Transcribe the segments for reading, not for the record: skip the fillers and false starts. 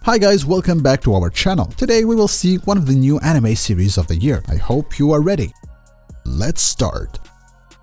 Hi guys, welcome back to our channel. Today we will see one of the new anime series of the year. I hope you are ready. Let's start.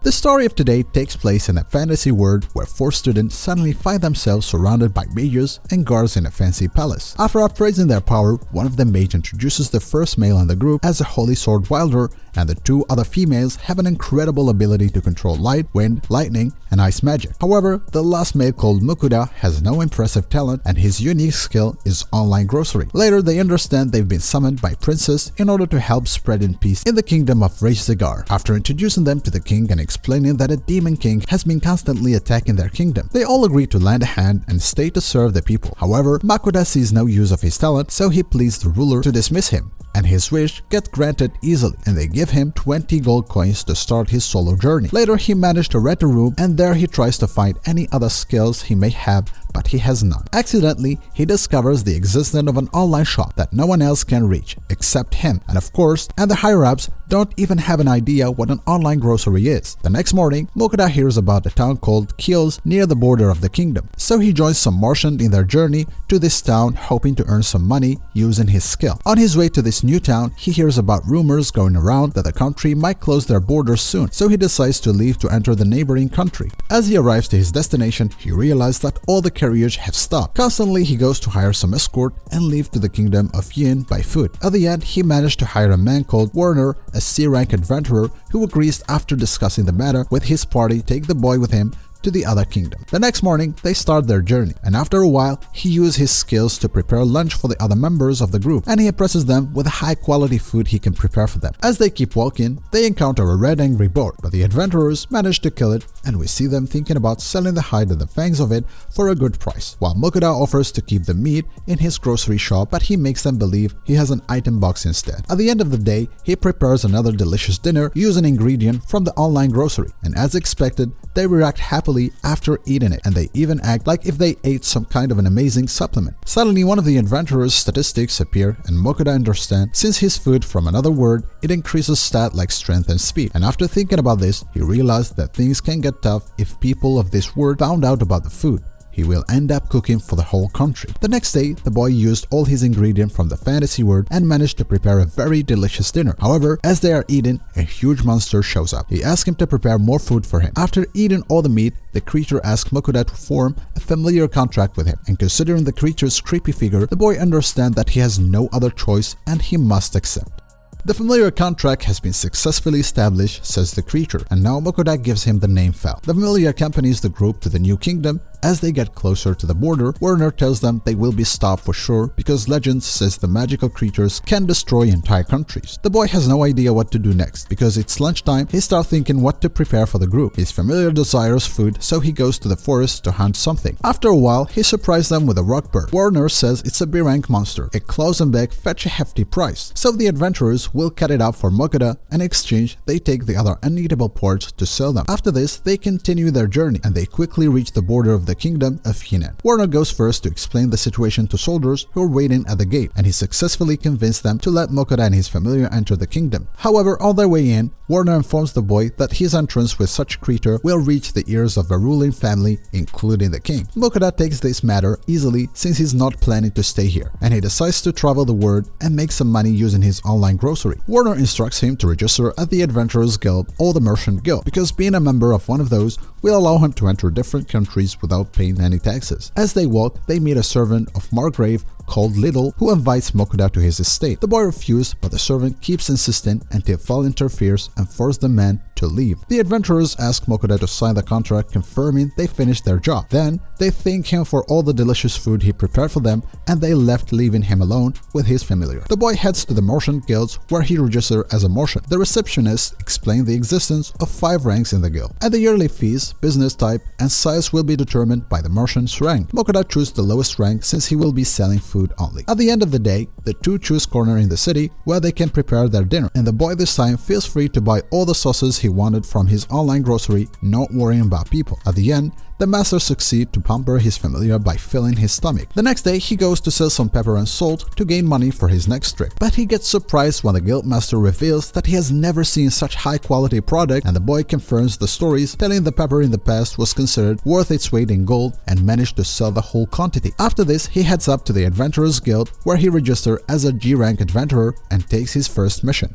The story of today takes place in a fantasy world where 4 students suddenly find themselves surrounded by mages and guards in a fancy palace. After appraising their power, one of the mages introduces the first male in the group as a holy sword wielder, and the 2 other females have an incredible ability to control light, wind, lightning, and ice magic. However, the last male called Mukuda has no impressive talent and his unique skill is online grocery. Later, they understand they've been summoned by Princess in order to help spread in peace in the kingdom of Rajzagar. After introducing them to the king and explaining that a demon king has been constantly attacking their kingdom, they all agree to lend a hand and stay to serve the people. However, Makuda sees no use of his talent, so he pleads the ruler to dismiss him, and his wish gets granted easily, and they give him 20 gold coins to start his solo journey. Later, he managed to rent a room, and there he tries to find any other skills he may have, but he has none. Accidentally, he discovers the existence of an online shop that no one else can reach except him, and of course, the higher-ups don't even have an idea what an online grocery is. The next morning, Mokuda hears about a town called Kios near the border of the kingdom, so he joins some merchant in their journey to this town, hoping to earn some money using his skill. On his way to this new town, he hears about rumors going around that the country might close their borders soon, so he decides to leave to enter the neighboring country. As he arrives to his destination, he realizes that all the carriage have stopped. Constantly, he goes to hire some escort and leave to the kingdom of Yin by foot. At the end, he managed to hire a man called Werner, a C-rank adventurer, who agrees after discussing the matter with his party take the boy with him to the other kingdom. The next morning, they start their journey, and after a while, he uses his skills to prepare lunch for the other members of the group, and he impresses them with high-quality food he can prepare for them. As they keep walking, they encounter a red angry boar, but the adventurers manage to kill it, and we see them thinking about selling the hide and the fangs of it for a good price, while Mokuda offers to keep the meat in his grocery shop, but he makes them believe he has an item box instead. At the end of the day, he prepares another delicious dinner using ingredient from the online grocery, and as expected, they react happily after eating it, and they even act like if they ate some kind of an amazing supplement. Suddenly, one of the adventurers' statistics appear, and Mokuda understands since his food from another world, it increases stat like strength and speed. And after thinking about this, he realized that things can get tough if people of this world found out about the food. He will end up cooking for the whole country. The next day, the boy used all his ingredients from the fantasy world and managed to prepare a very delicious dinner. However, as they are eating, a huge monster shows up. He asks him to prepare more food for him. After eating all the meat, the creature asks Mokuda to form a familiar contract with him, and considering the creature's creepy figure, the boy understands that he has no other choice and he must accept. The familiar contract has been successfully established, says the creature, and now Mokuda gives him the name Fel. The familiar accompanies the group to the new kingdom. As they get closer to the border, Werner tells them they will be stopped for sure because legend says the magical creatures can destroy entire countries. The boy has no idea what to do next. Because it's lunchtime, he starts thinking what to prepare for the group. His familiar desires food, so he goes to the forest to hunt something. After a while, he surprises them with a rock bird. Werner says it's a B-rank monster. It claws and back fetch a hefty price, so the adventurers will cut it up for Mokuda, and in exchange, they take the other uneatable parts to sell them. After this, they continue their journey, and they quickly reach the border of the kingdom of Hinan. Werner goes first to explain the situation to soldiers who are waiting at the gate, and he successfully convinced them to let Mokuda and his familiar enter the kingdom. However, on their way in, Werner informs the boy that his entrance with such a creature will reach the ears of the ruling family, including the king. Mokuda takes this matter easily since he's not planning to stay here, and he decides to travel the world and make some money using his online grocery. Werner instructs him to register at the Adventurers Guild or the Merchant Guild, because being a member of one of those will allow him to enter different countries without paying any taxes. As they walk, they meet a servant of Margrave called Little, who invites Mokuda to his estate. The boy refuses, but the servant keeps insisting until Fel interferes and forces the man to leave. The adventurers ask Mokuda to sign the contract, confirming they finished their job. Then, they thank him for all the delicious food he prepared for them, and they left, leaving him alone with his familiar. The boy heads to the merchant guilds, where he registers as a merchant. The receptionist explained the existence of 5 ranks in the guild, and the yearly fees, business type, and size will be determined by the merchant's rank. Mokuda chooses the lowest rank since he will be selling food only. At the end of the day, the 2 choose corner in the city where they can prepare their dinner, and the boy this time feels free to buy all the sauces he wanted from his online grocery, not worrying about people. At the end, the master succeeds to pamper his familiar by filling his stomach. The next day, he goes to sell some pepper and salt to gain money for his next trip. But he gets surprised when the guild master reveals that he has never seen such high quality product, and the boy confirms the stories, telling the pepper in the past was considered worth its weight in gold and managed to sell the whole quantity. After this, he heads up to the Adventurers Guild, where he registers as a G-rank adventurer and takes his first mission.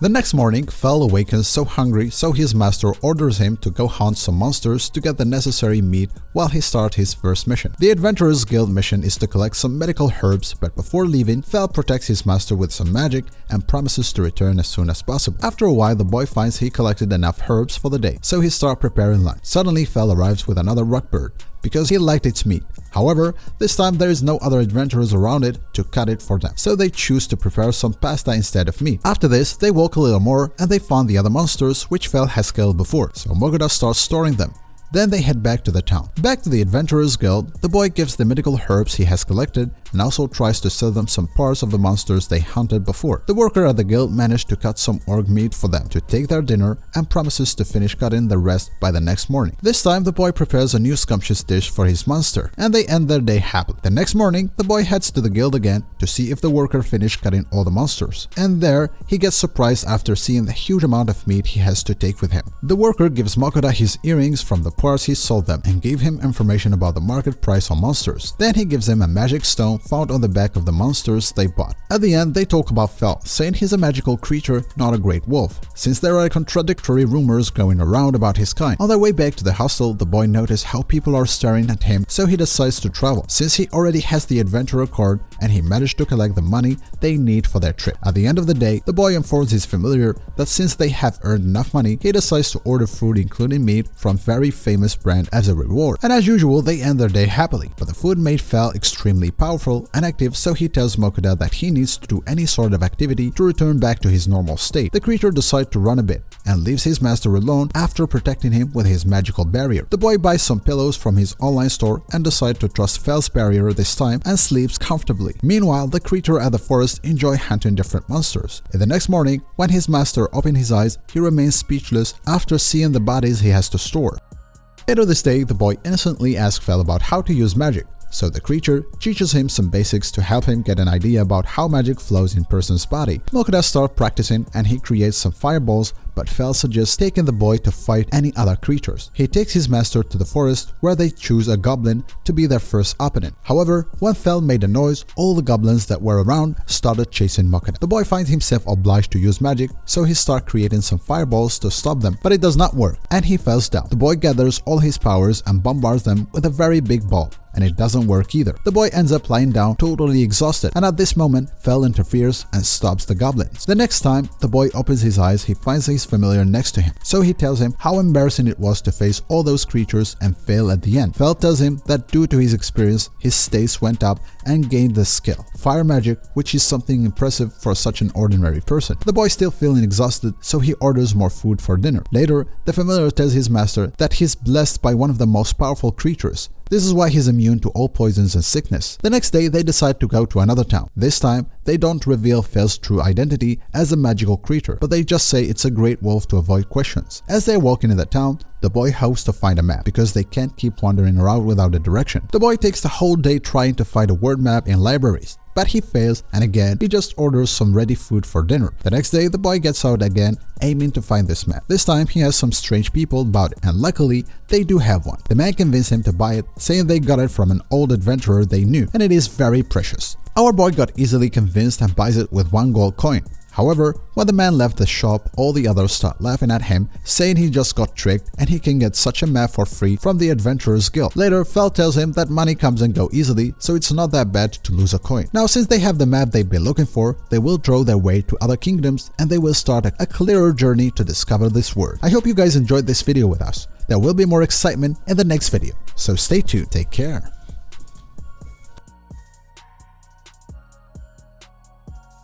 The next morning, Fel awakens so hungry, so his master orders him to go hunt some monsters to get the necessary meat while he starts his first mission. The Adventurers Guild mission is to collect some medical herbs, but before leaving, Fel protects his master with some magic and promises to return as soon as possible. After a while, the boy finds he collected enough herbs for the day, so he starts preparing lunch. Suddenly, Fel arrives with another rock bird, because he liked its meat. However, this time there is no other adventurers around it to cut it for them, so they choose to prepare some pasta instead of meat. After this, they walk a little more and they find the other monsters which Fel has killed before, so Mogoda starts storing them. Then they head back to the town. Back to the Adventurers Guild, the boy gives the mythical herbs he has collected and also tries to sell them some parts of the monsters they hunted before. The worker at the guild managed to cut some orc meat for them to take their dinner and promises to finish cutting the rest by the next morning. This time, the boy prepares a new scrumptious dish for his monster, and they end their day happily. The next morning, the boy heads to the guild again to see if the worker finished cutting all the monsters, and there, he gets surprised after seeing the huge amount of meat he has to take with him. The worker gives Mogoda his earrings from the parts he sold them and gave him information about the market price on monsters. Then he gives him a magic stone found on the back of the monsters they bought. At the end, they talk about Fel, saying he's a magical creature, not a great wolf, since there are contradictory rumors going around about his kind. On their way back to the hostel, the boy notices how people are staring at him, so he decides to travel, since he already has the adventurer card and he managed to collect the money they need for their trip. At the end of the day, the boy informs his familiar that since they have earned enough money, he decides to order food including meat from very famous brand as a reward. And as usual, they end their day happily, but the food made Fel extremely powerful and active, so he tells Mogoda that he needs to do any sort of activity to return back to his normal state. The creature decides to run a bit and leaves his master alone after protecting him with his magical barrier. The boy buys some pillows from his online store and decides to trust Fel's barrier this time and sleeps comfortably. Meanwhile, the creature at the forest enjoys hunting different monsters. In the next morning, when his master opens his eyes, he remains speechless after seeing the bodies he has to store. Later this day, the boy innocently asks Fel about how to use magic, so the creature teaches him some basics to help him get an idea about how magic flows in person's body. Mogoda starts practicing and he creates some fireballs, but Fel suggests taking the boy to fight any other creatures. He takes his master to the forest where they choose a goblin to be their first opponent. However, when Fel made a noise, all the goblins that were around started chasing Mogoda. The boy finds himself obliged to use magic, so he starts creating some fireballs to stop them, but it does not work and he falls down. The boy gathers all his powers and bombards them with a very big ball, and it doesn't work either. The boy ends up lying down totally exhausted, and at this moment, Fel interferes and stops the goblins. The next time the boy opens his eyes, he finds his familiar next to him, so he tells him how embarrassing it was to face all those creatures and fail at the end. Fel tells him that due to his experience, his stats went up and gained the skill, fire magic, which is something impressive for such an ordinary person. The boy still feeling exhausted, so he orders more food for dinner. Later, the familiar tells his master that he's blessed by one of the most powerful creatures. This is why he's immune to all poisons and sickness. The next day, they decide to go to another town. This time, they don't reveal Fel's true identity as a magical creature, but they just say it's a great wolf to avoid questions. As they're walking in the town, the boy hopes to find a map because they can't keep wandering around without a direction. The boy takes the whole day trying to find a word map in libraries, but he fails, and again, he just orders some ready food for dinner. The next day, the boy gets out again, aiming to find this map. This time, he has some strange people about it, and luckily, they do have one. The man convinced him to buy it, saying they got it from an old adventurer they knew, and it is very precious. Our boy got easily convinced and buys it with 1 gold coin. However, when the man left the shop, all the others start laughing at him, saying he just got tricked and he can get such a map for free from the Adventurers Guild. Later, Fel tells him that money comes and go easily, so it's not that bad to lose a coin. Now, since they have the map they've been looking for, they will draw their way to other kingdoms and they will start a clearer journey to discover this world. I hope you guys enjoyed this video with us. There will be more excitement in the next video, so stay tuned. Take care.